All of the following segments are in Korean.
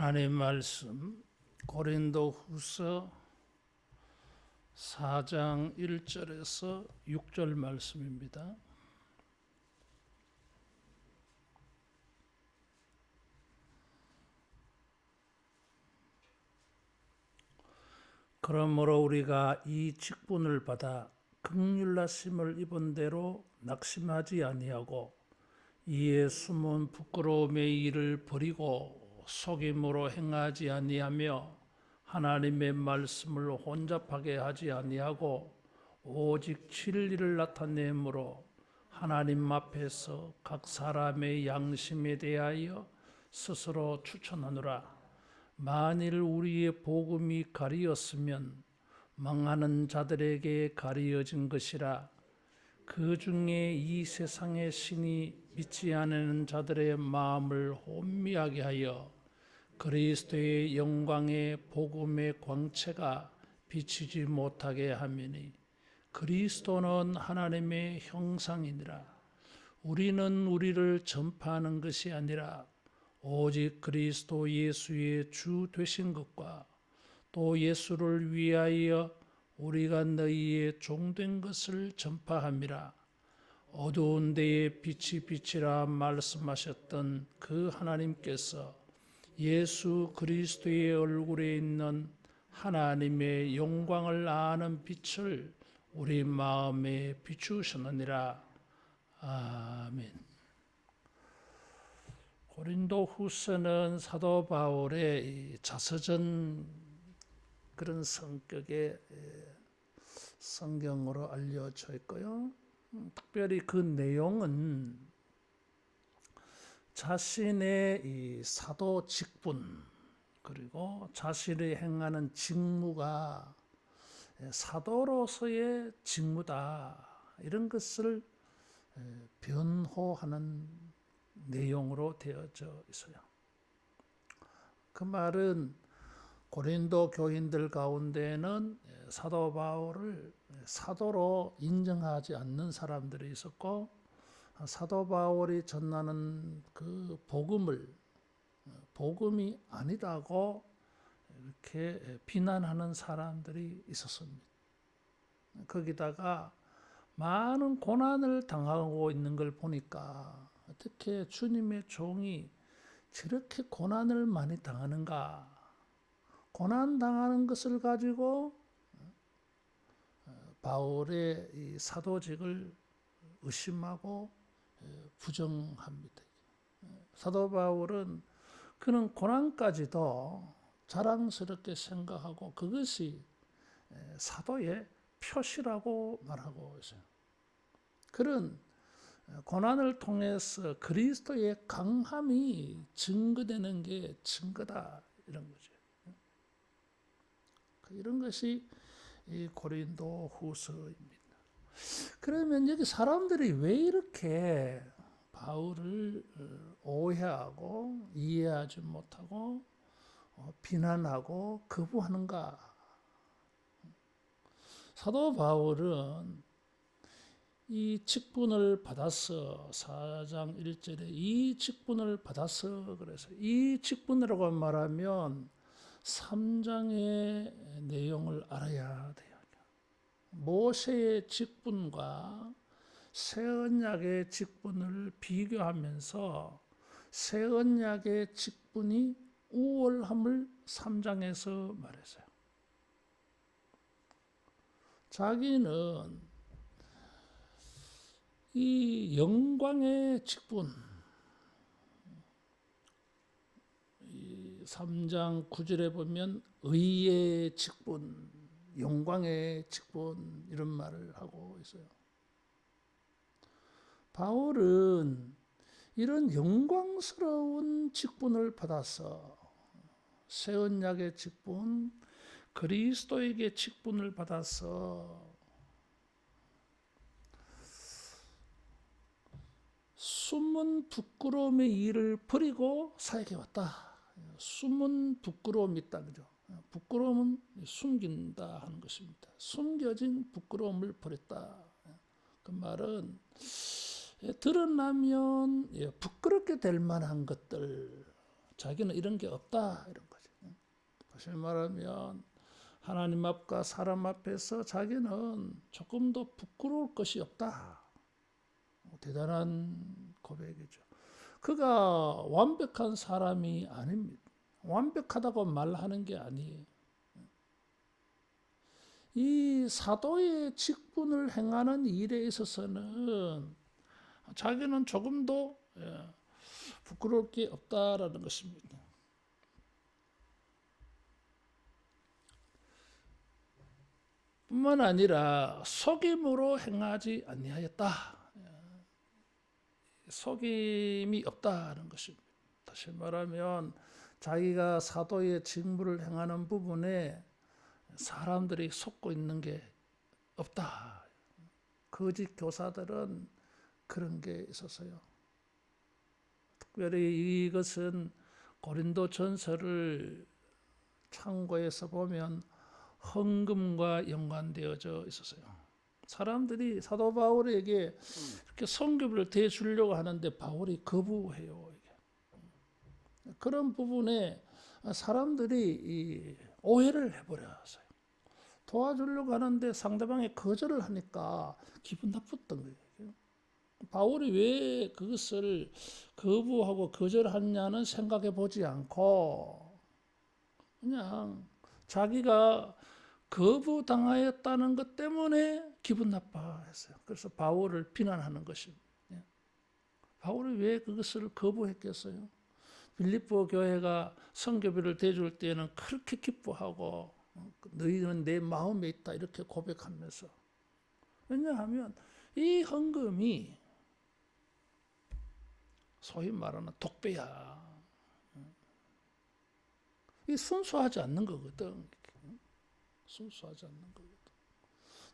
하나님 말씀 고린도후서 4장 1절에서 6절 말씀입니다. 그러므로 우리가 이 직분을 받아 긍휼하심을 입은 대로 낙심하지 아니하고 이에 숨은 부끄러움의 일을 버리고 속임으로 행하지 아니하며 하나님의 말씀을 혼잡하게 하지 아니하고 오직 진리를 나타내므로 하나님 앞에서 각 사람의 양심에 대하여 스스로 추천하노라. 만일 우리의 복음이 가리었으면 망하는 자들에게 가리어진 것이라. 그 중에 이 세상의 신이 믿지 않는 자들의 마음을 혼미하게 하여 그리스도의 영광의 복음의 광채가 비치지 못하게 하매니 그리스도는 하나님의 형상이니라. 우리는 우리를 전파하는 것이 아니라 오직 그리스도 예수의 주 되신 것과 또 예수를 위하여 우리가 너희의 종된 것을 전파함이라. 어두운 데에 빛이 비치라 말씀하셨던 그 하나님께서 예수 그리스도의 얼굴에 있는 하나님의 영광을 아는 빛을 우리 마음에 비추셨느니라. 아멘. 고린도후서는 사도 바울의 자서전 그런 성격의 성경으로 알려져 있고요. 특별히 그 내용은 자신의 이 사도 직분 그리고 자신이 행하는 직무가 사도로서의 직무다 이런 것을 변호하는 내용으로 되어져 있어요. 그 말은 고린도 교인들 가운데는 사도 바울을 사도로 인정하지 않는 사람들이 있었고 사도 바울이 전하는 그 복음이 아니다고 이렇게 비난하는 사람들이 있었습니다. 거기다가 많은 고난을 당하고 있는 걸 보니까 어떻게 주님의 종이 저렇게 고난을 많이 당하는가? 고난 당하는 것을 가지고 바울의 이 사도직을 의심하고 부정합니다. 사도 바울은 그는 고난까지도 자랑스럽게 생각하고 그것이 사도의 표시라고 말하고 있어요. 그런 고난을 통해서 그리스도의 강함이 증거되는 게 증거다 이런 거죠. 이런 것이 이 고린도 후서입니다. 그러면 여기 사람들이 왜 이렇게 바울을 오해하고 이해하지 못하고 비난하고 거부하는가? 사도 바울은 이 직분을 받아서 4장 1절에 이 직분을 받아서 그래서 이 직분이라고 말하면 3장의 내용을 알아야 돼요. 모세의 직분과 새 언약의 직분을 비교하면서 새 언약의 직분이 우월함을 3장에서 말했어요. 자기는 이 영광의 직분, 3장 9절에 보면 의의 직분, 영광의 직분 이런 말을 하고 있어요. 바울은 이런 영광스러운 직분을 받아서 새 언약의 직분, 그리스도에게 직분을 받아서 숨은 부끄러움의 일을 버리고 사역해 왔다. 숨은 부끄러움이 있다. 그죠? 부끄러움은 숨긴다 하는 것입니다. 숨겨진 부끄러움을 버렸다. 그 말은 드러나면 부끄럽게 될 만한 것들, 자기는 이런 게 없다 이런 거지. 다시 말하면 하나님 앞과 사람 앞에서 자기는 조금도 부끄러울 것이 없다. 대단한 고백이죠. 그가 완벽한 사람이 아닙니다. 완벽하다고 말하는 게 아니에요. 이 사도의 직분을 행하는 일에 있어서는 자기는 조금도 부끄러울 게 없다라는 것입니다. 뿐만 아니라 속임으로 행하지 아니하였다. 속임이 없다는 것입니다. 다시 말하면 자기가 사도의 직무를 행하는 부분에 사람들이 속고 있는 게 없다. 거짓 교사들은 그런 게 있었어요. 특별히 이것은 고린도 전서를 참고해서 보면 헌금과 연관되어져 있었어요. 사람들이 사도 바울에게 이렇게 선교를 대주려고 하는데 바울이 거부해요. 그런 부분에 사람들이 오해를 해버렸어요. 도와주려고 하는데 상대방이 거절을 하니까 기분 나빴던 거예요. 바울이 왜 그것을 거부하고 거절하냐는 생각해 보지 않고 그냥 자기가 거부당하였다는 것 때문에 기분 나빠했어요. 그래서 바울을 비난하는 것입니다. 바울이 왜 그것을 거부했겠어요? 빌립보 교회가 선교비를 대줄 때는 그렇게 기뻐하고 너희는 내 마음에 있다 이렇게 고백하면서, 왜냐하면 이 헌금이 소위 말하는 독배야. 이 순수하지 않는 거거든. 순수하지 않는 거거든.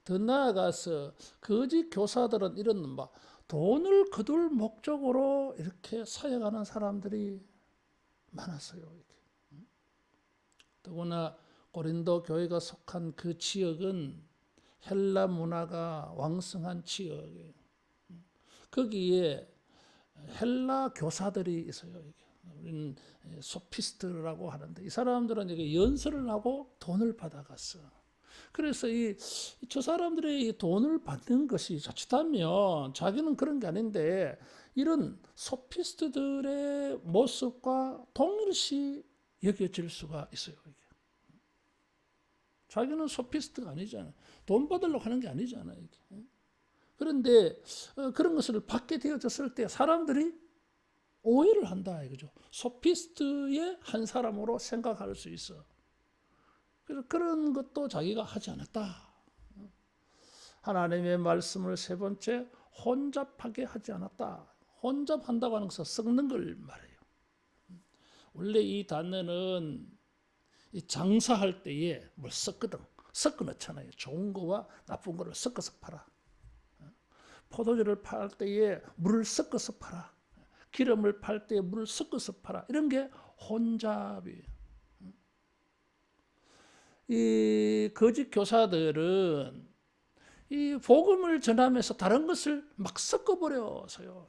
더 나아가서 거짓 교사들은 이런 돈을 거둘 목적으로 이렇게 사역하는 사람들이 많았어요. 더구나 고린도 교회가 속한 그 지역은 헬라 문화가 왕성한 지역이에요. 거기에 헬라 교사들이 있어요. 우리는 소피스트라고 하는데 이 사람들은 이게 연설을 하고 돈을 받아갔어. 그래서 저 사람들의 이 돈을 받는 것이 자칫하면 자기는 그런 게 아닌데 이런 소피스트들의 모습과 동일시 여겨질 수가 있어요. 이게. 자기는 소피스트가 아니잖아요. 돈 받으려고 하는 게 아니잖아요. 이게. 그런데 그런 것을 받게 되어졌을 때 사람들이 오해를 한다 이거죠. 소피스트의 한 사람으로 생각할 수 있어. 그래서 그런 것도 자기가 하지 않았다. 하나님의 말씀을 세 번째 혼잡하게 하지 않았다. 혼잡한다고 하는 것은 섞는 걸 말해요. 원래 이 단어는 장사할 때에 뭘 섞거든. 섞어 넣잖아요. 좋은 거와 나쁜 거를 섞어서 팔아. 포도주를 팔 때에 물을 섞어서 팔아. 기름을 팔 때에 물을 섞어서 팔아. 이런 게 혼잡이에요. 이 거짓 교사들은 이 복음을 전하면서 다른 것을 막 섞어버려서요.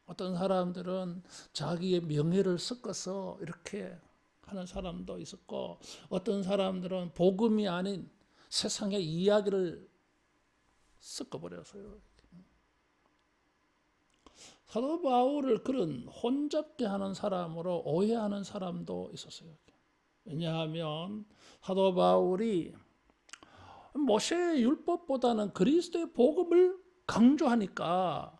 어떤 사람들은 자기의 명예를 섞어서 이렇게 하는 사람도 있었고, 어떤 사람들은 복음이 아닌 세상의 이야기를 섞어버려서요. 사도 바울을 그런 혼잡게 하는 사람으로 오해하는 사람도 있었어요. 왜냐하면 사도 바울이 모세의 율법보다는 그리스도의 복음을 강조하니까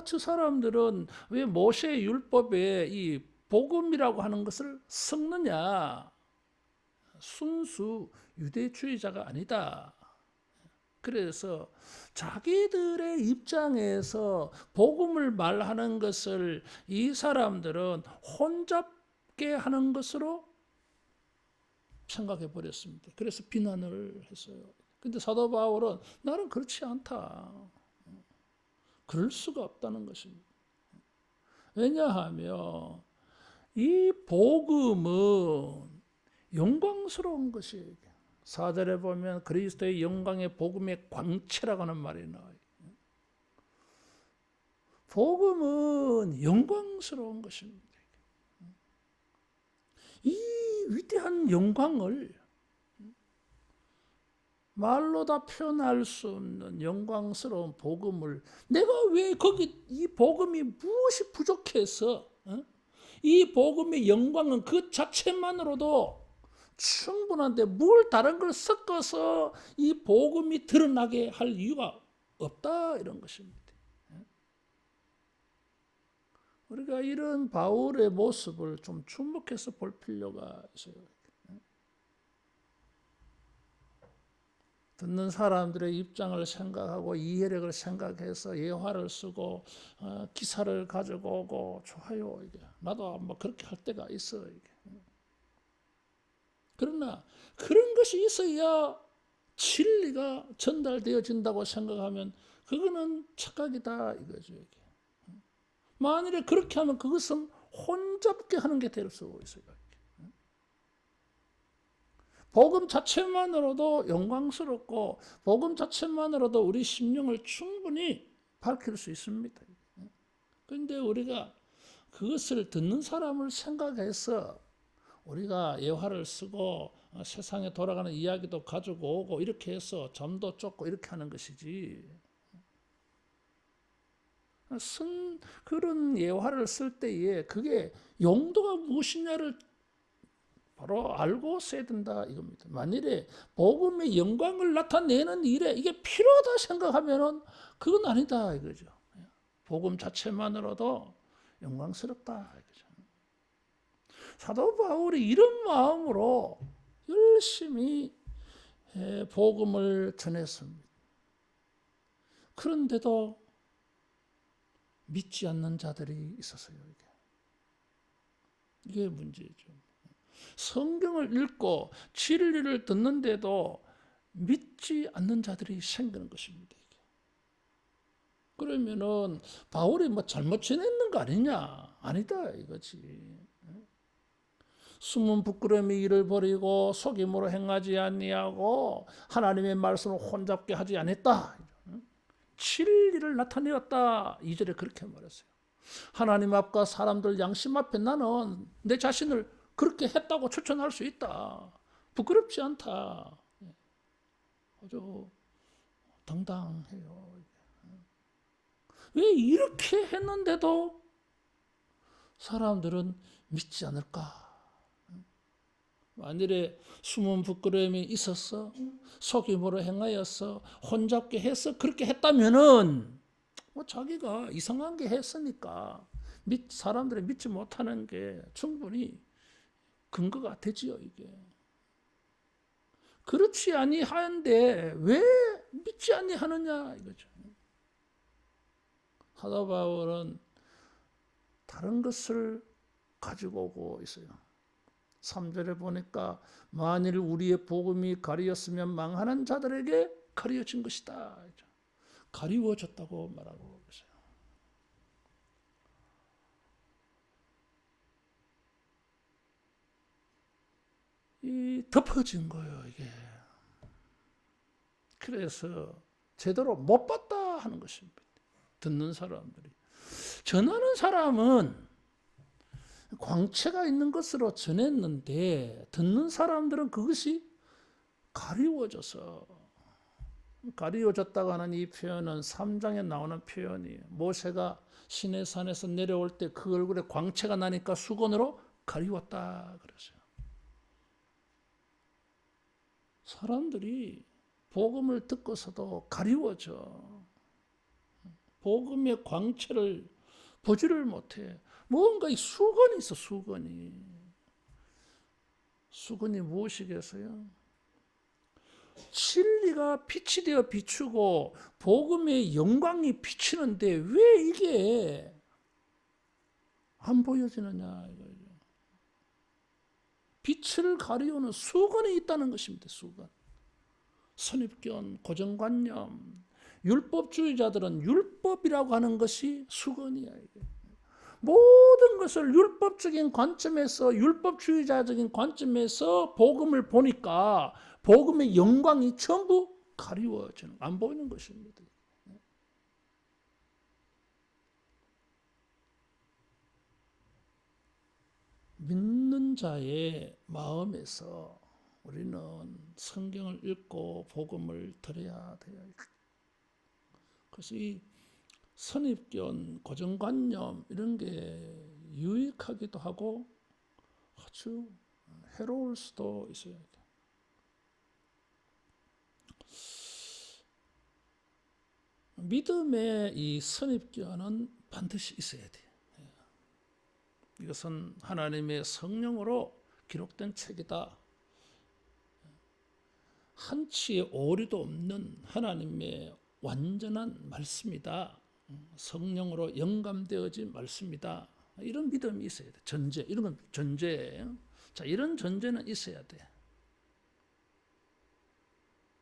저 사람들은 왜 모세의 율법에 이 복음이라고 하는 것을 섞느냐? 순수 유대주의자가 아니다. 그래서 자기들의 입장에서 복음을 말하는 것을 이 사람들은 혼잡게 하는 것으로 생각해 버렸습니다. 그래서 비난을 했어요. 근데 사도 바울은 나는 그렇지 않다. 그럴 수가 없다는 것입니다. 왜냐하면 이 복음은 영광스러운 것이에요. 4절에 보면 그리스도의 영광의 복음의 광채라고 하는 말이 나와요. 복음은 영광스러운 것입니다. 이 위대한 영광을 말로 다 표현할 수 없는 영광스러운 복음을 내가 왜 거기 이 복음이 무엇이 부족해서 이 복음의 영광은 그 자체만으로도 충분한데 뭘 다른 걸 섞어서 이 복음이 드러나게 할 이유가 없다 이런 것입니다. 우리가 이런 바울의 모습을 좀 주목해서 볼 필요가 있어요. 듣는 사람들의 입장을 생각하고 이해력을 생각해서 예화를 쓰고 기사를 가지고 오고 좋아요. 이게 나도 뭐 그렇게 할 때가 있어. 이게. 그러나 그런 것이 있어야 진리가 전달되어진다고 생각하면 그거는 착각이다 이거죠. 이게. 만일에 그렇게 하면 그것은 혼잡게 하는 게 될 수 있어요. 복음 자체만으로도 영광스럽고 복음 자체만으로도 우리 심령을 충분히 밝힐 수 있습니다. 그런데 우리가 그것을 듣는 사람을 생각해서 우리가 예화를 쓰고 세상에 돌아가는 이야기도 가지고 오고 이렇게 해서 잠도 쫓고 이렇게 하는 것이지, 그런 예화를 쓸 때에 그게 용도가 무엇이냐를 바로 알고 써야 된다 이겁니다. 만일에 복음의 영광을 나타내는 일에 이게 필요하다 생각하면은 그건 아니다 이거죠. 복음 자체만으로도 영광스럽다 이거죠. 사도 바울이 이런 마음으로 열심히 복음을 전했습니다. 그런데도 믿지 않는 자들이 있었어요. 이게 문제죠. 성경을 읽고 진리를 듣는데도 믿지 않는 자들이 생기는 것입니다. 그러면은 바울이 뭐 잘못 전했는 거 아니냐? 아니다 이거지. 숨은 부끄러움이 이를 버리고 속임으로 행하지 아니하고 하나님의 말씀을 혼잡게 하지 않았다. 진리를 나타내었다. 2절에 그렇게 말했어요. 하나님 앞과 사람들 양심 앞에 나는 내 자신을 그렇게 했다고 추천할 수 있다. 부끄럽지 않다. 아주 당당해요. 왜 이렇게 했는데도 사람들은 믿지 않을까? 만일에 숨은 부끄러움이 있었어, 속임으로 행하였어, 혼잡게 했어, 그렇게 했다면은 뭐 자기가 이상한 게 했으니까 사람들이 믿지 못하는 게 충분히 근거가 되지요, 이게. 그렇지 아니하는데 왜 믿지 아니하느냐 이거죠. 사도 바울은 다른 것을 가지고 오고 있어요. 3절에 보니까 만일 우리의 복음이 가리었으면 망하는 자들에게 가려진 것이다. 가리워졌다고 말하고 있어요. 이 덮어진 거예요, 이게. 그래서 제대로 못 봤다 하는 것입니다. 듣는 사람들이. 전하는 사람은 광채가 있는 것으로 전했는데 듣는 사람들은 그것이 가리워졌다고 하는 이 표현은 3장에 나오는 표현이에요. 모세가 시내산에서 내려올 때 그 얼굴에 광채가 나니까 수건으로 가리웠다 그랬어요. 사람들이 복음을 듣고서도 가리워져. 복음의 광채를 보지를 못해. 뭔가 이 수건이 있어, 수건이. 수건이 무엇이겠어요? 진리가 빛이 되어 비추고 복음의 영광이 비치는데 왜 이게 안 보여지느냐 이거죠. 빛을 가리우는 수건이 있다는 것입니다. 수건. 선입견, 고정관념, 율법주의자들은 율법이라고 하는 것이 수건이야. 이게. 모든 것을 율법적인 관점에서, 율법주의자적인 관점에서 복음을 보니까 복음의 영광이 전부 가리워지는, 안 보이는 것입니다. 믿는 듣는 자의 마음에서 우리는 성경을 읽고 복음을 들어야 돼요. 그래서 이 선입견, 고정관념 이런 게 유익하기도 하고 아주 해로울 수도 있어요. 믿음의 이 선입견은 반드시 있어야 돼요. 이것은 하나님의 성령으로 기록된 책이다. 한치의 오류도 없는 하나님의 완전한 말씀이다. 성령으로 영감되어진 말씀이다. 이런 믿음이 있어야 돼. 전제, 이런 건 전제예요. 자, 이런 전제는 있어야 돼.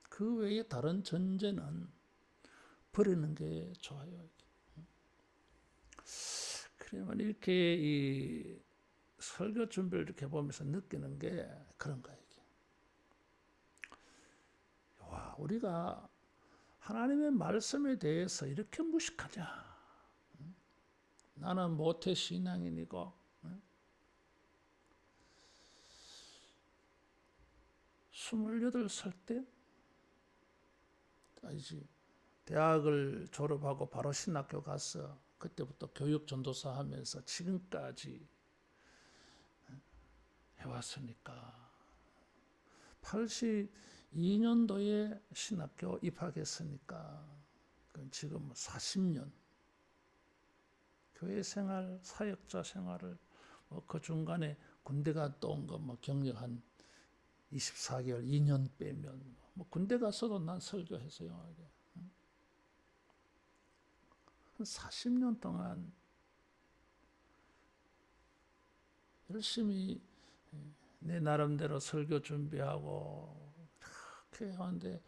그 외에 다른 전제는 버리는 게 좋아요. 그러면 이렇게 이 설교 준비를 이렇게 보면서 느끼는 게 그런 거예요. 와, 우리가 하나님의 말씀에 대해서 이렇게 무식하냐? 나는 모태 신앙인이고 28살 때 아니지 대학을 졸업하고 바로 신학교 가서 그때부터 교육 전도사 하면서 지금까지 해왔으니까 82년도에 신학교 입학했으니까 지금 40년 교회 생활, 사역자 생활을 그 중간에 군대 갔다 온 거 경력 한 24개월, 2년 빼면 군대 갔어도 난 설교했어요. 한 40년 동안 열심히 내 나름대로 설교 준비하고 그렇게 하는데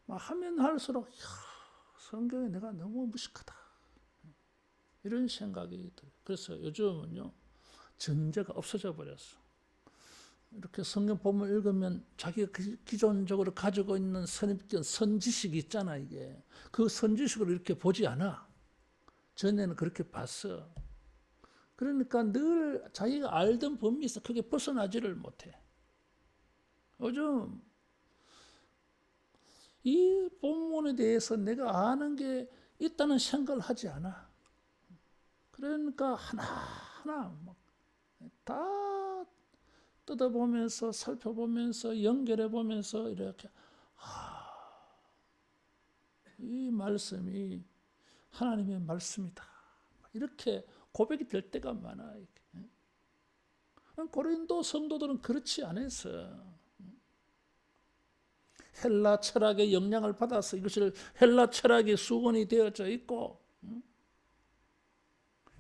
하면 할수록 성경에 내가 너무 무식하다 이런 생각이 들어요. 그래서 요즘은요 전제가 없어져 버렸어. 이렇게 성경 본문 읽으면 자기가 기존적으로 가지고 있는 선입견, 선지식이 있잖아. 이게 그 선지식으로 이렇게 보지 않아. 전에는 그렇게 봤어. 그러니까 늘 자기가 알던 범위에서 크게 벗어나지를 못해. 요즘 이 본문에 대해서 내가 아는 게 있다는 생각을 하지 않아. 그러니까 하나하나 다 뜯어보면서 살펴보면서 연결해보면서 이렇게 이 말씀이 하나님의 말씀이다. 이렇게 고백이 될 때가 많아. 고린도 성도들은 그렇지 않았어. 헬라 철학의 영향을 받아서 이것을 헬라 철학의 수건이 되어져 있고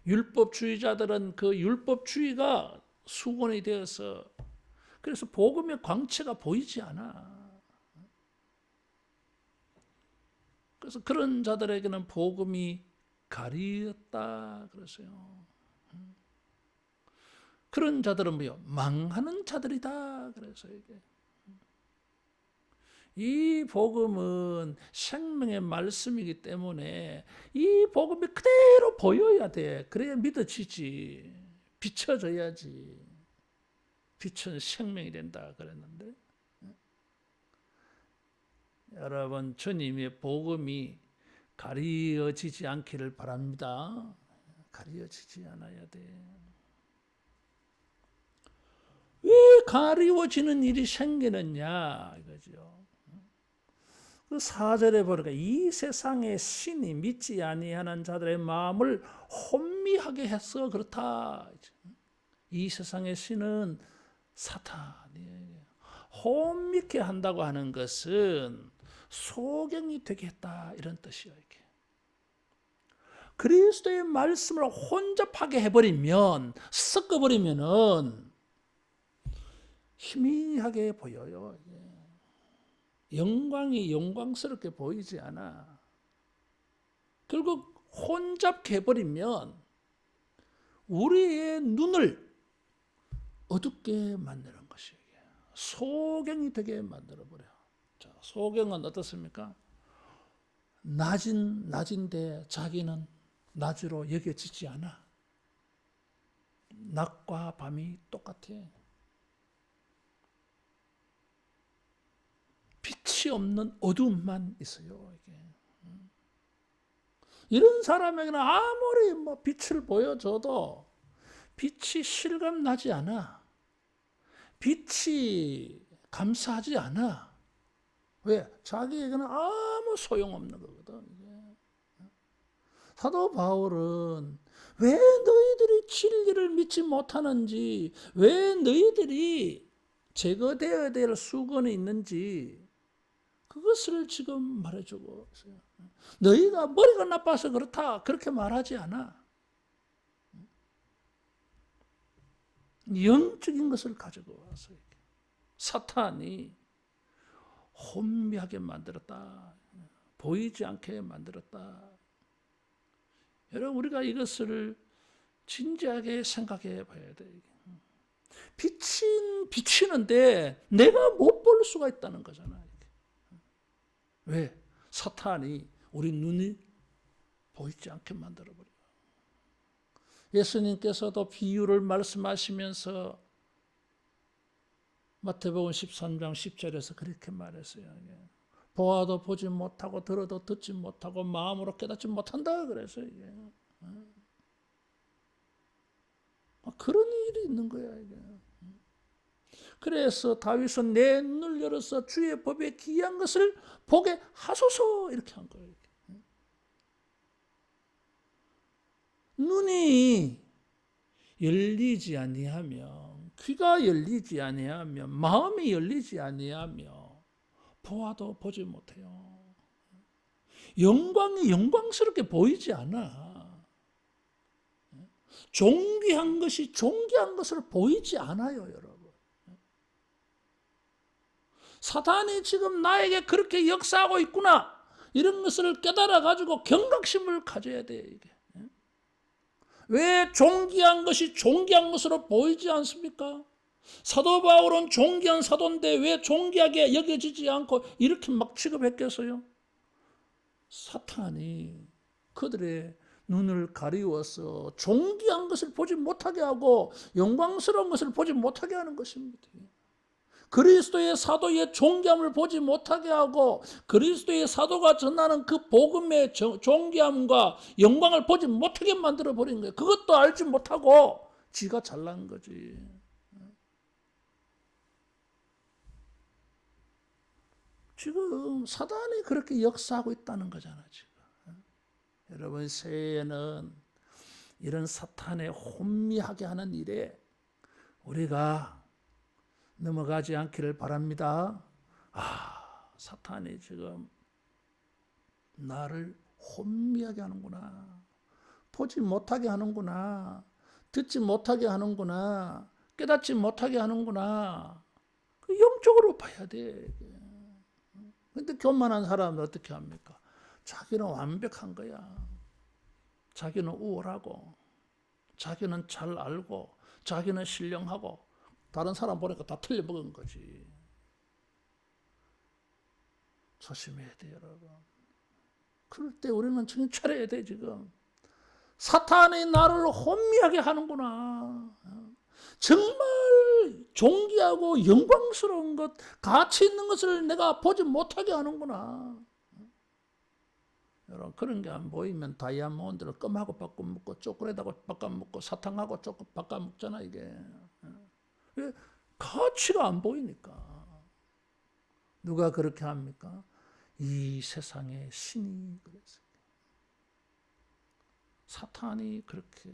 율법주의자들은 그 율법주의가 수건이 되어서 그래서 복음의 광채가 보이지 않아. 그래서 그런 자들에게는 복음이 가리었다 그랬어요. 그런 자들은 뭐요? 망하는 자들이다 그래서 이게 이 복음은 생명의 말씀이기 때문에 이 복음이 그대로 보여야 돼. 그래야 믿어지지. 비춰져야지. 빛은 생명이 된다 그랬는데 여러분 주님의 복음이 가리어지지 않기를 바랍니다. 가리어지지 않아야 돼. 왜 가리워지는 일이 생기느냐 이거죠. 그 4절에 보니까 이 세상의 신이 믿지 아니하는 자들의 마음을 혼미하게 해서 그렇다. 이 세상의 신은 사탄이에요. 혼미케 한다고 하는 것은 소경이 되게 했다 이런 뜻이에요. 이게. 그리스도의 말씀을 혼잡하게 해버리면 섞어버리면은 희미하게 보여요. 영광이 영광스럽게 보이지 않아. 결국 혼잡게 해버리면 우리의 눈을 어둡게 만드는 것이에요. 소경이 되게 만들어버려. 자, 소경은 어떻습니까? 낮인데 자기는 낮으로 여겨지지 않아. 낮과 밤이 똑같아. 빛이 없는 어둠만 있어요. 이게. 이런 사람에게는 아무리 빛을 보여줘도 빛이 실감 나지 않아. 빛이 감사하지 않아. 왜? 자기에게는 아무 소용없는 거거든. 사도 바울은 왜 너희들이 진리를 믿지 못하는지, 왜 너희들이 제거되어야 될 수건이 있는지 그것을 지금 말해주고 있어요. 너희가 머리가 나빠서 그렇다 그렇게 말하지 않아. 영적인 것을 가지고 와서 사탄이 혼미하게 만들었다. 보이지 않게 만들었다. 여러분 우리가 이것을 진지하게 생각해 봐야 돼. 비치는데 내가 못 볼 수가 있다는 거잖아. 왜? 사탄이 우리 눈이 보이지 않게 만들어버려. 예수님께서도 비유를 말씀하시면서 마태복음 13장 10절에서 그렇게 말했어요. 보아도 보지 못하고 들어도 듣지 못하고 마음으로 깨닫지 못한다 그래서 이게 그런 일이 있는 거야 이게. 그래서 다윗은 내 눈을 열어서 주의 법에 기이한 것을 보게 하소서 이렇게 한 거예요. 눈이 열리지 아니하면, 귀가 열리지 아니하면, 마음이 열리지 아니하면 보아도 보지 못해요. 영광이 영광스럽게 보이지 않아. 존귀한 것이 존귀한 것을 보이지 않아요, 여러분. 사탄이 지금 나에게 그렇게 역사하고 있구나. 이런 것을 깨달아 가지고 경각심을 가져야 돼, 이게. 왜 존귀한 것이 존귀한 것으로 보이지 않습니까? 사도 바울은 존귀한 사도인데 왜 존귀하게 여겨지지 않고 이렇게 막 취급했겠어요? 사탄이 그들의 눈을 가리워서 존귀한 것을 보지 못하게 하고 영광스러운 것을 보지 못하게 하는 것입니다. 그리스도의 사도의 존귀함을 보지 못하게 하고 그리스도의 사도가 전하는 그 복음의 존귀함과 영광을 보지 못하게 만들어버린 거예요. 그것도 알지 못하고 지가 잘난 거지. 지금 사단이 그렇게 역사하고 있다는 거잖아 지금. 여러분 새해에는 이런 사탄의 혼미하게 하는 일에 우리가 넘어가지 않기를 바랍니다. 사탄이 지금 나를 혼미하게 하는구나. 보지 못하게 하는구나. 듣지 못하게 하는구나. 깨닫지 못하게 하는구나. 영적으로 봐야 돼. 근데 교만한 사람은 어떻게 합니까? 자기는 완벽한 거야. 자기는 우월하고, 자기는 잘 알고, 자기는 신령하고, 다른 사람 보니까 다 틀려먹은 거지. 조심해야 돼, 여러분. 그럴 때 우리는 정신 차려야 돼, 지금. 사탄이 나를 혼미하게 하는구나. 정말 존귀하고 영광스러운 것, 가치 있는 것을 내가 보지 못하게 하는구나. 여러분, 그런 게 안 보이면 다이아몬드를 껌하고 바꿔 먹고, 초콜릿하고 바꿔 먹고, 사탕하고 바꿔 먹잖아, 이게. 왜? 가치가 안 보이니까. 누가 그렇게 합니까? 이 세상의 신이 그랬어요. 사탄이 그렇게.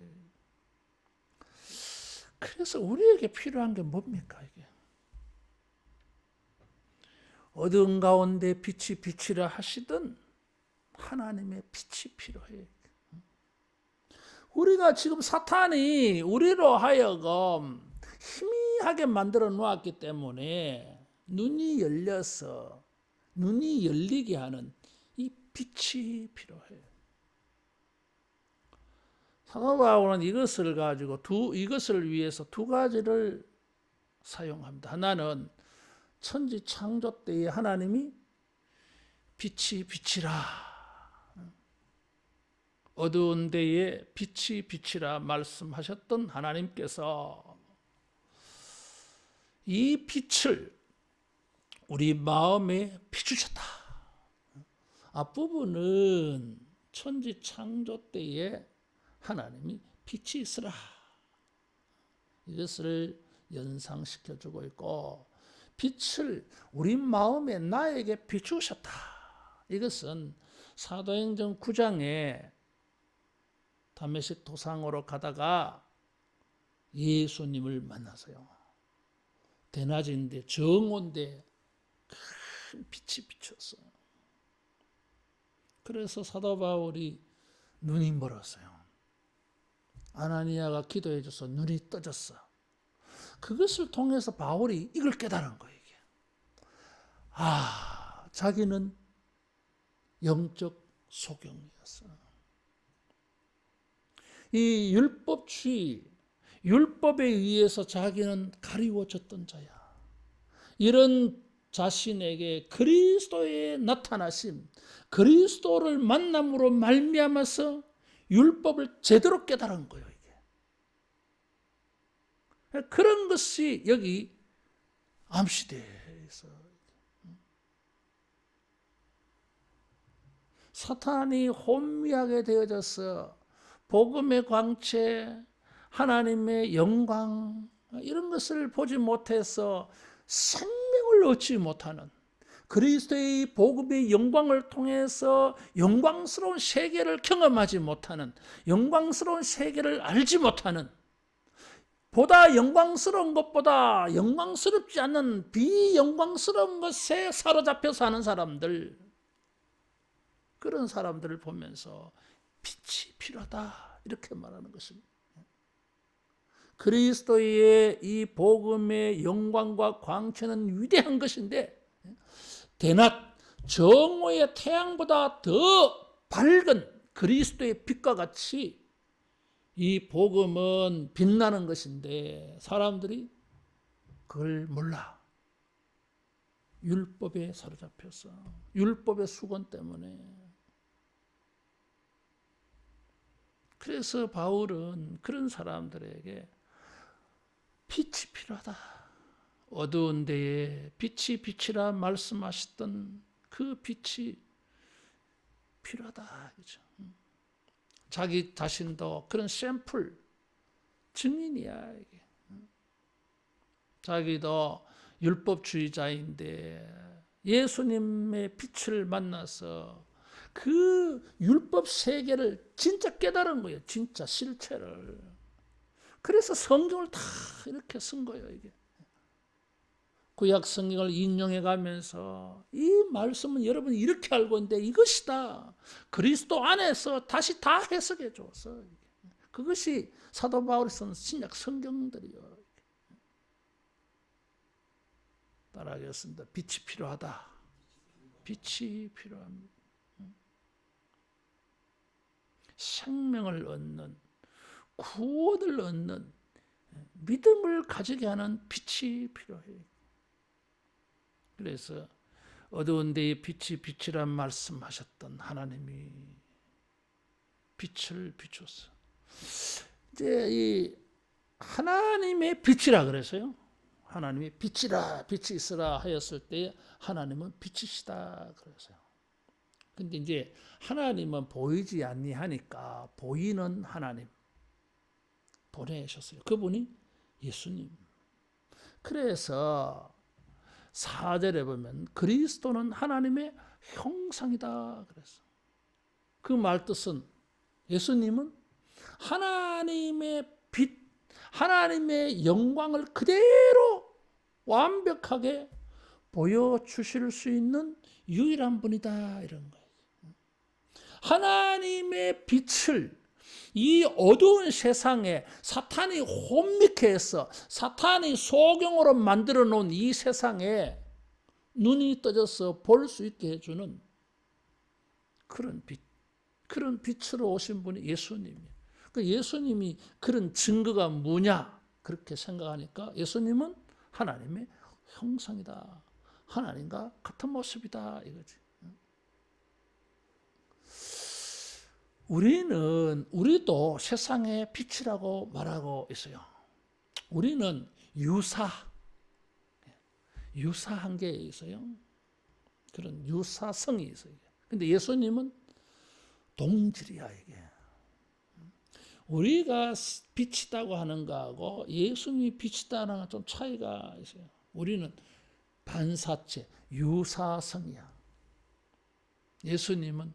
그래서 우리에게 필요한 게 뭡니까 이게? 어두운 가운데 빛이 비치라 하시던 하나님의 빛이 필요해. 우리가 지금 사탄이 우리로 하여금 희미하게 만들어 놓았기 때문에 눈이 열려서 눈이 열리게 하는 이 빛이 필요해. 사도 바울은 이것을 가지고 이것을 위해서 두 가지를 사용합니다. 하나는 천지 창조 때에 하나님이 빛이 비치라. 어두운 데에 빛이 빛이라 말씀하셨던 하나님께서 이 빛을 우리 마음에 비추셨다. 앞부분은 천지 창조 때에 하나님이 빛이 있으라, 이것을 연상시켜주고 있고, 빛을 우리 마음에 나에게 비추셨다. 이것은 사도행전 9장에 다메섹 도상으로 가다가 예수님을 만나서요, 대낮인데 정오인데 큰 빛이 비쳤어. 그래서 사도 바울이 눈이 멀었어요. 아나니아가 기도해 줘서 눈이 떠졌어. 그것을 통해서 바울이 이걸 깨달은 거예요. 이게. 자기는 영적 소경이었어. 이 율법주의, 율법에 의해서 자기는 가리워졌던 자야. 이런 자신에게 그리스도의 나타나심, 그리스도를 만남으로 말미암아서 율법을 제대로 깨달은 거예요. 이게. 그런 것이 여기 암시되어 있어요. 사탄이 혼미하게 되어져서 복음의 광채, 하나님의 영광, 이런 것을 보지 못해서 생명을 얻지 못하는, 그리스도의 복음의 영광을 통해서 영광스러운 세계를 경험하지 못하는, 영광스러운 세계를 알지 못하는, 보다 영광스러운 것보다 영광스럽지 않는 비영광스러운 것에 사로잡혀 사는 사람들, 그런 사람들을 보면서 빛이 필요하다, 이렇게 말하는 것입니다. 그리스도의 이 복음의 영광과 광채는 위대한 것인데, 대낮 정오의 태양보다 더 밝은 그리스도의 빛과 같이 이 복음은 빛나는 것인데, 사람들이 그걸 몰라. 율법에 사로잡혀서, 율법의 수건 때문에. 그래서 바울은 그런 사람들에게 빛이 필요하다, 어두운 데에 빛이 빛이라 말씀하셨던 그 빛이 필요하다, 그죠? 자기 자신도 그런 샘플 증인이야. 이게. 자기도 율법주의자인데 예수님의 빛을 만나서 그 율법 세계를 진짜 깨달은 거예요. 진짜 실체를. 그래서 성경을 다 이렇게 쓴 거예요. 이게. 구약 성경을 인용해 가면서 이 말씀은 여러분이 이렇게 알고 있는데 이것이다, 그리스도 안에서 다시 다 해석해 줬어. 그것이 사도 바울이 쓴 신약 성경들이요. 따라하겠습니다. 빛이 필요하다. 빛이 필요합니다. 생명을 얻는, 구원을 얻는, 믿음을 가지게 하는 빛이 필요해요. 그래서 어두운 데에 빛이 빛이란 말씀하셨던 하나님이 빛을 비췄어. 이제 이 하나님의 빛이라 그래서요. 하나님이 빛이라, 빛이 있으라 하였을 때 하나님은 빛이시다 그래서요. 근데 이제 하나님은 보이지 아니하니까 보이는 하나님 보내셨어요. 그분이 예수님. 그래서 4절에 보면 그리스도는 하나님의 형상이다 그랬어. 그 말뜻은 예수님은 하나님의 빛, 하나님의 영광을 그대로 완벽하게 보여주실 수 있는 유일한 분이다, 이런 거예요. 하나님의 빛을 이 어두운 세상에 사탄이 혼미케 해서 사탄이 소경으로 만들어 놓은 이 세상에 눈이 떠져서 볼 수 있게 해주는 그런 빛, 그런 빛으로 오신 분이 예수님이에요. 그 예수님이 그런 증거가 뭐냐 그렇게 생각하니까 예수님은 하나님의 형상이다, 하나님과 같은 모습이다, 이거지. 우리도 세상의 빛이라고 말하고 있어요. 우리는 유사한 게 있어요. 그런 유사성이 있어요. 근데 예수님은 동질이야, 이게. 우리가 빛이다고 하는 거하고 예수님이 빛이다는 건 좀 차이가 있어요. 우리는 반사체, 유사성이야. 예수님은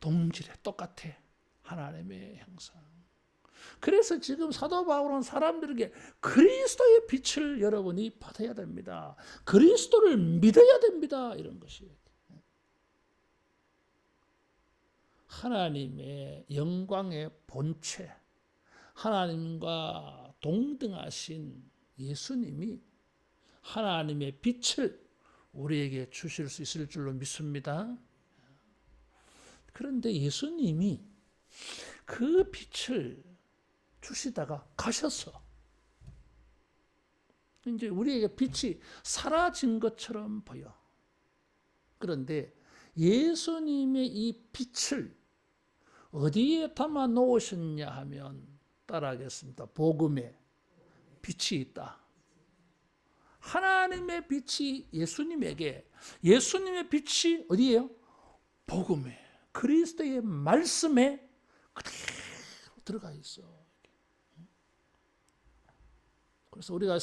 동질에 똑같아. 하나님의 형상. 그래서 지금 사도 바울은 사람들에게 그리스도의 빛을 여러분이 받아야 됩니다. 그리스도를 믿어야 됩니다. 이런 것이에요. 하나님의 영광의 본체, 하나님과 동등하신 예수님이 하나님의 빛을 우리에게 주실 수 있을 줄로 믿습니다. 그런데 예수님이 그 빛을 주시다가 가셨어. 이제 우리에게 빛이 사라진 것처럼 보여. 그런데 예수님의 이 빛을 어디에 담아 놓으셨냐 하면 따라하겠습니다. 복음에 빛이 있다. 하나님의 빛이 예수님에게, 예수님의 빛이 어디예요? 복음에, 그리스도의 말씀에 그대로 들어가 있어. 그래서 우리가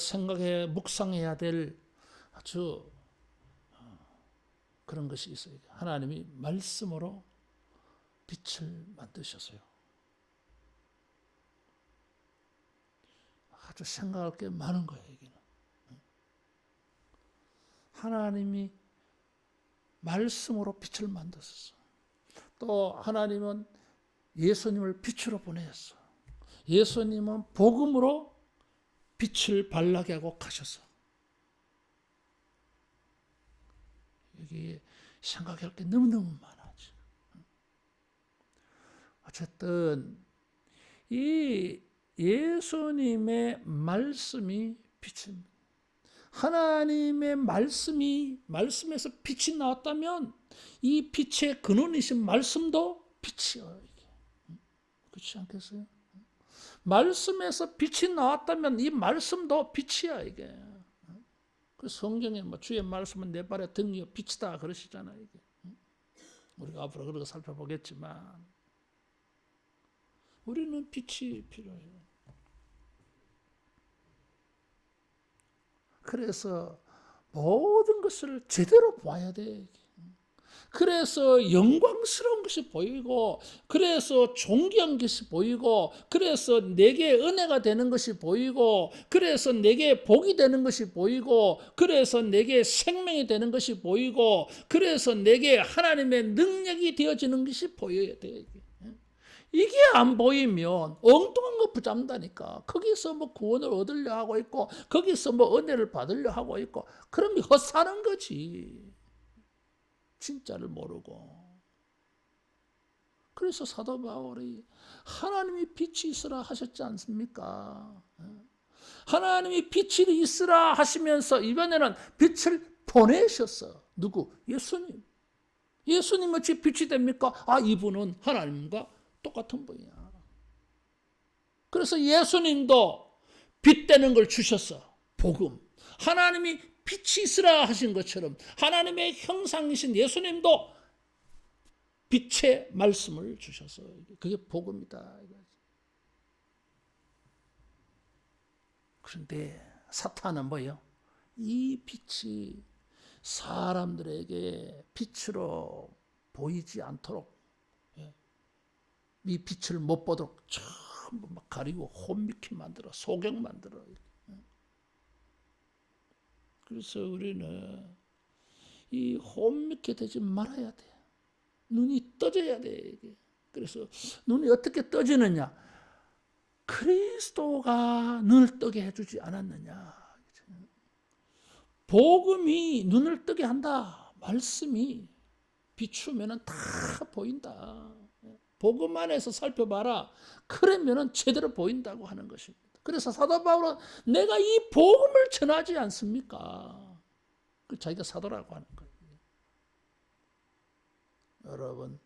묵상해야 될 아주 그런 것이 있어요. 하나님이 말씀으로 빛을 만드셨어요. 아주 생각할 게 많은 거예요, 이게는. 하나님이 말씀으로 빛을 만드셨어. 또 하나님은 예수님을 빛으로 보내셨어. 예수님은 복음으로 빛을 발나게 하고 가셨어. 여기 생각할 게 너무너무 많아지. 어쨌든 이 예수님의 말씀이 빛입니다. 하나님의 말씀에서 빛이 나왔다면 이 빛의 근원이신 말씀도 빛이에요. 이게. 그렇지 않겠어요? 말씀에서 빛이 나왔다면 이 말씀도 빛이야, 이게. 그 성경에 주의 말씀은 내 발의 등이요 빛이다 그러시잖아요, 이게. 우리가 앞으로 그런 거 살펴보겠지만 우리는 빛이 필요해요. 그래서 모든 것을 제대로 봐야 돼. 그래서 영광스러운 것이 보이고, 그래서 존귀한 것이 보이고, 그래서 내게 은혜가 되는 것이 보이고, 그래서 내게 복이 되는 것이 보이고, 그래서 내게 생명이 되는 것이 보이고, 그래서 내게 하나님의 능력이 되어지는 것이 보여야 돼. 이게 안 보이면 엉뚱한 거 붙잡는다니까. 거기서 구원을 얻으려 하고 있고, 거기서 은혜를 받으려 하고 있고, 그럼 헛사는 거지. 진짜를 모르고. 그래서 사도 바울이 하나님이 빛이 있으라 하셨지 않습니까? 하나님이 빛이 있으라 하시면서 이번에는 빛을 보내셨어. 누구? 예수님. 예수님 어찌 빛이 됩니까? 이분은 하나님과 똑같은 분이야. 그래서 예수님도 빛 되는 걸 주셨어. 복음. 하나님이 빛이 있으라 하신 것처럼 하나님의 형상이신 예수님도 빛의 말씀을 주셔서 그게 복음이다. 그런데 사탄은 뭐예요? 이 빛이 사람들에게 빛으로 보이지 않도록, 이 빛을 못 보도록 전부 가리고 혼미케 만들어, 소경 만들어. 그래서 우리는 이 혼미케 되지 말아야 돼. 눈이 떠져야 돼. 그래서 눈이 어떻게 떠지느냐? 그리스도가 눈을 뜨게 해주지 않았느냐? 복음이 눈을 뜨게 한다. 말씀이 비추면은 다 보인다. 복음 안에서 살펴봐라. 그러면은 제대로 보인다고 하는 것입니다. 그래서 사도 바울은 내가 이 복음을 전하지 않습니까? 그 자기가 사도라고 하는 거예요. 여러분,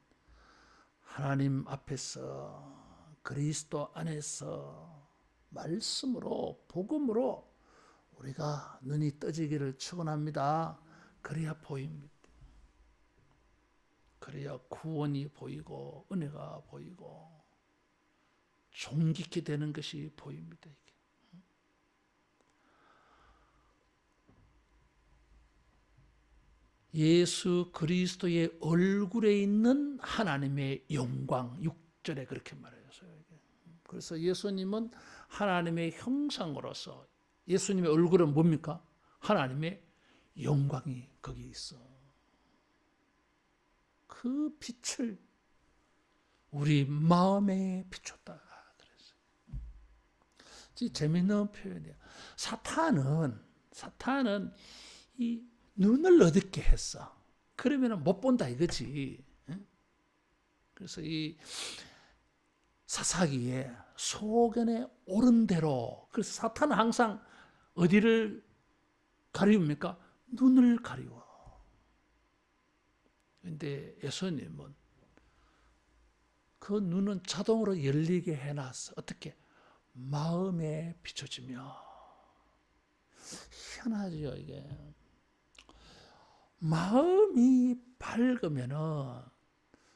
하나님 앞에서 그리스도 안에서 말씀으로 복음으로 우리가 눈이 떠지기를 축원합니다. 그래야 보입니다. 그래야 구원이 보이고 은혜가 보이고 존귀케 되는 것이 보입니다. 이게. 예수 그리스도의 얼굴에 있는 하나님의 영광, 6절에 그렇게 말해요. 그래서 예수님은 하나님의 형상으로서 예수님의 얼굴은 뭡니까? 하나님의 영광이 거기 있어. 그 빛을 우리 마음에 비췄다. 그랬어요. 재미있는 표현이에요. 사탄은 이 눈을 어둡게 했어. 그러면 못 본다 이거지. 그래서 이 사사기에 소견에 오른 대로. 그래서 사탄은 항상 어디를 가리웁니까? 눈을 가리워. 그런데 예수님은 그 눈은 자동으로 열리게 해놨어. 어떻게? 마음에 비춰지며. 희한하죠 이게. 마음이 밝으면은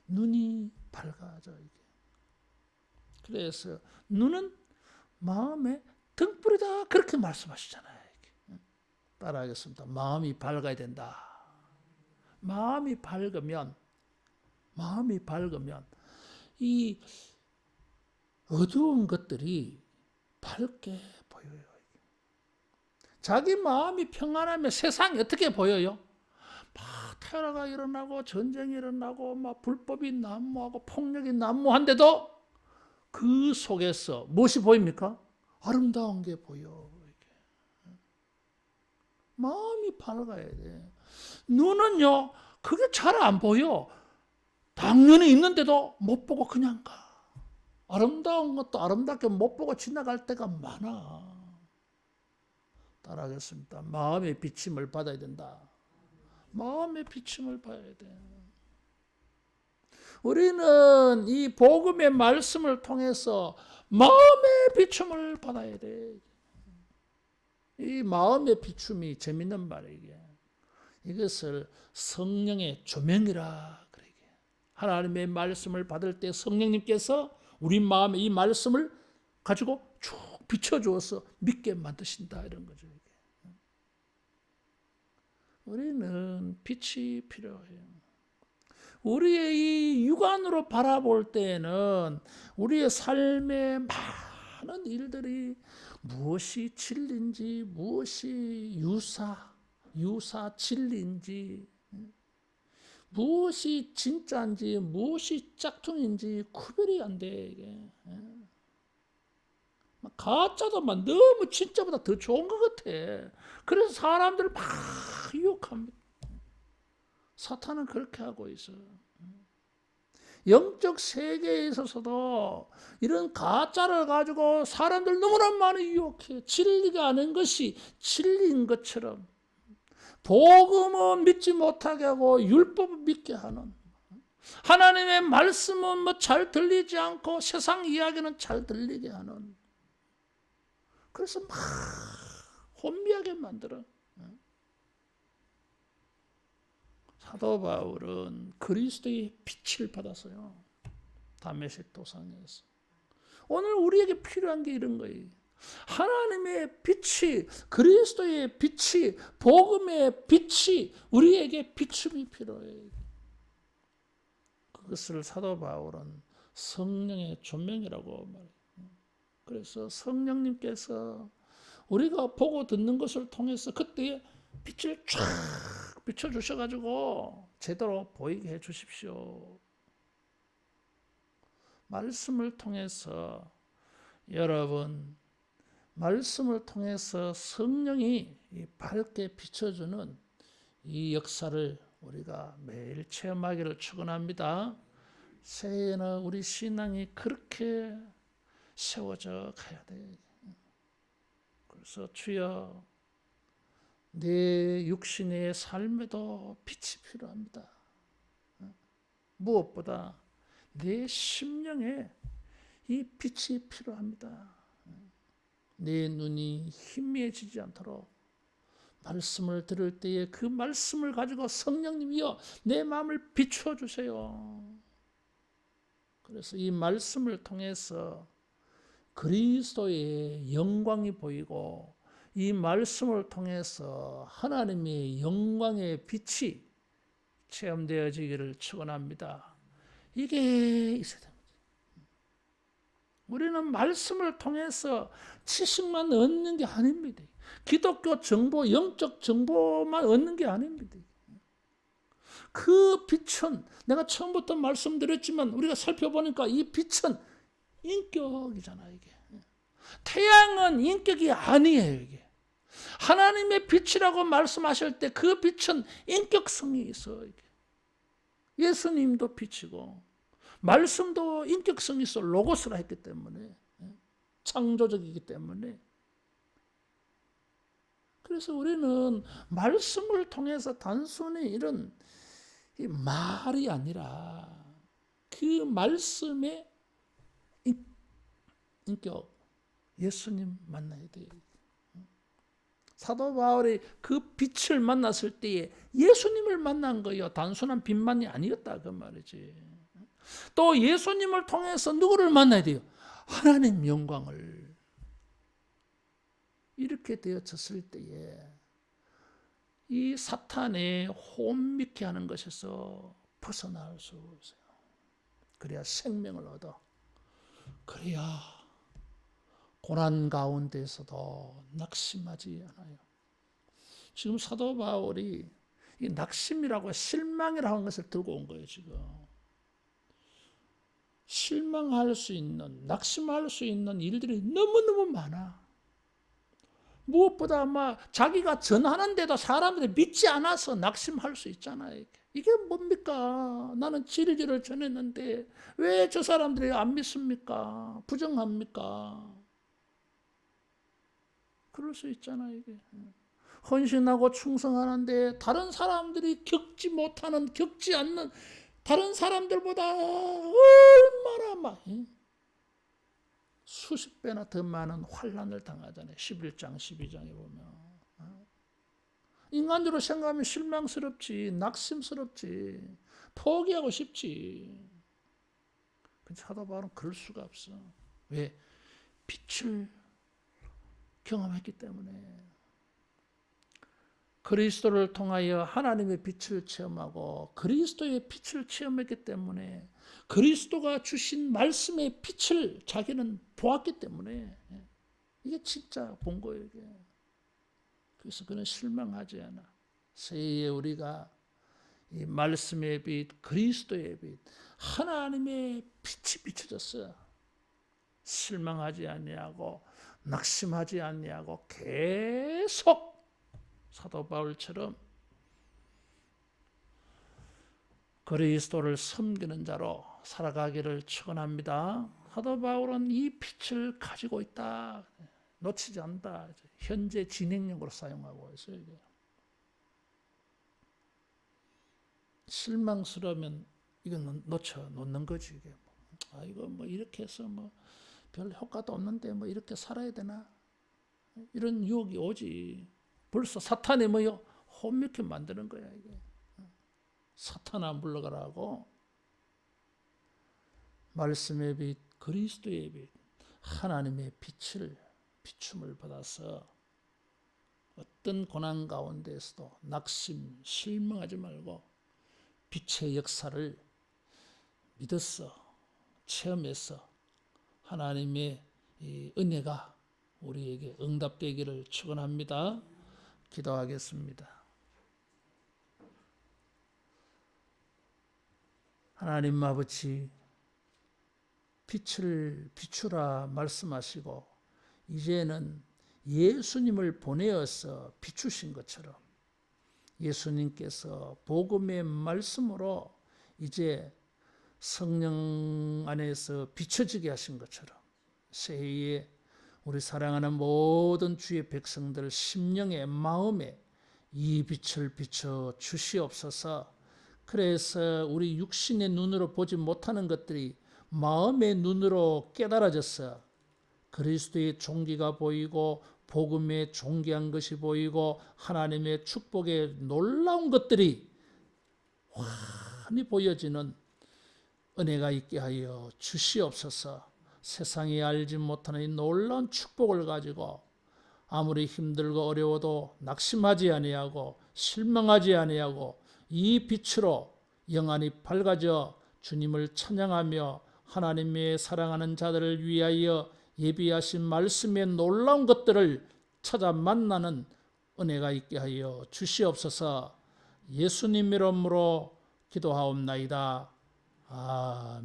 눈이 밝아져 이게. 그래서 눈은 마음의 등불이다 그렇게 말씀하시잖아요. 이게. 따라하겠습니다. 마음이 밝아야 된다. 마음이 밝으면 이 어두운 것들이 밝게 보여요. 자기 마음이 평안하면 세상이 어떻게 보여요? 막 테러가 일어나고 전쟁이 일어나고 막 불법이 난무하고 폭력이 난무한데도 그 속에서 무엇이 보입니까? 아름다운 게 보여. 마음이 밝아야 돼. 눈은요, 그게 잘 안 보여. 당연히 있는데도 못 보고 그냥 가. 아름다운 것도 아름답게 못 보고 지나갈 때가 많아. 따라하겠습니다. 마음의 비침을 받아야 된다. 마음의 비침을 봐야 돼. 우리는 이 복음의 말씀을 통해서 마음의 비춤을 받아야 돼. 이 마음의 비춤이 재밌는 말이에요. 이것을 성령의 조명이라 그래. 하나님의 말씀을 받을 때 성령님께서 우리 마음에 이 말씀을 가지고 쭉 비춰주어서 믿게 만드신다 이런 거죠. 우리는 빛이 필요해요. 우리의 이 육안으로 바라볼 때에는 우리의 삶의 많은 일들이 무엇이 진리인지 무엇이 유사 진리인지 무엇이 진짜인지 무엇이 짝퉁인지 구별이 안 돼. 이게. 가짜도 막 너무 진짜보다 더 좋은 것 같아. 그래서 사람들을 막 유혹합니다. 사탄은 그렇게 하고 있어요. 영적 세계에 있어서도 이런 가짜를 가지고 사람들 너무나 많이 유혹해. 진리가 아닌 것이 진리인 것처럼 복음은 믿지 못하게 하고 율법은 믿게 하는, 하나님의 말씀은 뭐 잘 들리지 않고 세상 이야기는 잘 들리게 하는, 그래서 막 혼미하게 만들어. 사도 바울은 그리스도의 빛을 받았어요. 다메섹 도상에서. 오늘 우리에게 필요한 게 이런 거예요. 하나님의 빛이, 그리스도의 빛이, 복음의 빛이 우리에게 비춤이 필요해요. 그것을 사도 바울은 성령의 조명이라고 말해요. 그래서 성령님께서 우리가 보고 듣는 것을 통해서 그때의 빛을 쫙 비춰주셔가지고 제대로 보이게 해주십시오. 말씀을 통해서 여러분, 말씀을 통해서 성령이 밝게 비춰주는 이 역사를 우리가 매일 체험하기를 축원합니다. 새해에는 우리 신앙이 그렇게 세워져 가야 돼. 그래서 주여, 내 육신의 삶에도 빛이 필요합니다. 무엇보다 내 심령에 이 빛이 필요합니다. 내 눈이 희미해지지 않도록 말씀을 들을 때에 그 말씀을 가지고 성령님이여 내 마음을 비추어 주세요. 그래서 이 말씀을 통해서 그리스도의 영광이 보이고 이 말씀을 통해서 하나님의 영광의 빛이 체험되어지기를 축원합니다. 이게 있어야 됩니다. 우리는 말씀을 통해서 지식만 얻는 게 아닙니다. 기독교 정보, 영적 정보만 얻는 게 아닙니다. 그 빛은 내가 처음부터 말씀드렸지만 우리가 살펴보니까 이 빛은 인격이잖아요. 이게 태양은 인격이 아니에요. 이게 하나님의 빛이라고 말씀하실 때 그 빛은 인격성이 있어요. 이게 예수님도 빛이고 말씀도 인격성이 있어 로고스라 했기 때문에 창조적이기 때문에 그래서 우리는 말씀을 통해서 단순히 이런 말이 아니라 그 말씀의 인격 예수님 만나야 돼요. 사도 바울이 그 빛을 만났을 때에 예수님을 만난 거예요. 단순한 빛만이 아니었다 그 말이지. 또 예수님을 통해서 누구를 만나야 돼요? 하나님 영광을. 이렇게 되어졌을 때에 이 사탄의 혼미케 하는 것에서 벗어날 수 있어요. 그래야 생명을 얻어. 그래야 고난 가운데서도 낙심하지 않아요. 지금 사도 바울이 이 낙심이라고 실망이라고 하는 것을 들고 온 거예요. 지금 실망할 수 있는 낙심할 수 있는 일들이 너무너무 많아. 무엇보다 아마 자기가 전하는데도 사람들이 믿지 않아서 낙심할 수 있잖아요. 이게 뭡니까? 나는 진리를 전했는데 왜 저 사람들이 안 믿습니까? 부정합니까? 그럴 수 있잖아요. 이게 헌신하고 충성하는데 다른 사람들이 겪지 않는 다른 사람들보다 얼마나 막 수십 배나 더 많은 환난을 당하잖아요. 11장 12장에 보면 인간적으로 생각하면 실망스럽지 낙심스럽지 포기하고 싶지. 근데 사도 바울은 그럴 수가 없어. 왜? 빛을 경험했기 때문에. 그리스도를 통하여 하나님의 빛을 체험하고 그리스도의 빛을 체험했기 때문에 그리스도가 주신 말씀의 빛을 자기는 보았기 때문에 이게 진짜 본 거예요. 이게. 그래서 그는 실망하지 않아. 새해 우리가 이 말씀의 빛, 그리스도의 빛, 하나님의 빛이 비춰졌어요. 실망하지 아니하고 낙심하지 아니하고 계속 사도 바울처럼 그리스도를 섬기는 자로 살아가기를 축원합니다. 사도 바울은 이 빛을 가지고 있다. 놓치지 않는다. 현재 진행형으로 사용하고 있어요. 이게. 실망스러우면 이건 놓는 거지. 이게. 이거 뭐 이렇게 해서 뭐 별 효과도 없는데 뭐 이렇게 살아야 되나? 이런 유혹이 오지. 벌써 사탄이 뭐요? 혼미케 만드는 거야, 이게. 사탄아 물러가라고. 말씀의 빛, 그리스도의 빛, 하나님의 비춤을 받아서 어떤 고난 가운데에서도 낙심, 실망하지 말고 빛의 역사를 믿었어, 체험해서 하나님의 이 은혜가 우리에게 응답되기를 축원합니다. 기도하겠습니다. 하나님 아버지, 빛을 비추라 말씀하시고 이제는 예수님을 보내어서 비추신 것처럼 예수님께서 복음의 말씀으로 이제 성령 안에서 비춰지게 하신 것처럼 새해에 우리 사랑하는 모든 주의 백성들 심령의 마음에 이 빛을 비춰 주시옵소서. 그래서 우리 육신의 눈으로 보지 못하는 것들이 마음의 눈으로 깨달아져서 그리스도의 종기가 보이고 복음의 존귀한 것이 보이고 하나님의 축복의 놀라운 것들이 환히 보여지는 은혜가 있게 하여 주시옵소서. 세상이 알지 못하는 이 놀라운 축복을 가지고 아무리 힘들고 어려워도 낙심하지 아니하고 실망하지 아니하고 이 빛으로 영안이 밝아져 주님을 찬양하며 하나님의 사랑하는 자들을 위하여 예비하신 말씀의 놀라운 것들을 찾아 만나는 은혜가 있게 하여 주시옵소서. 예수님 이름으로 기도하옵나이다. 아멘.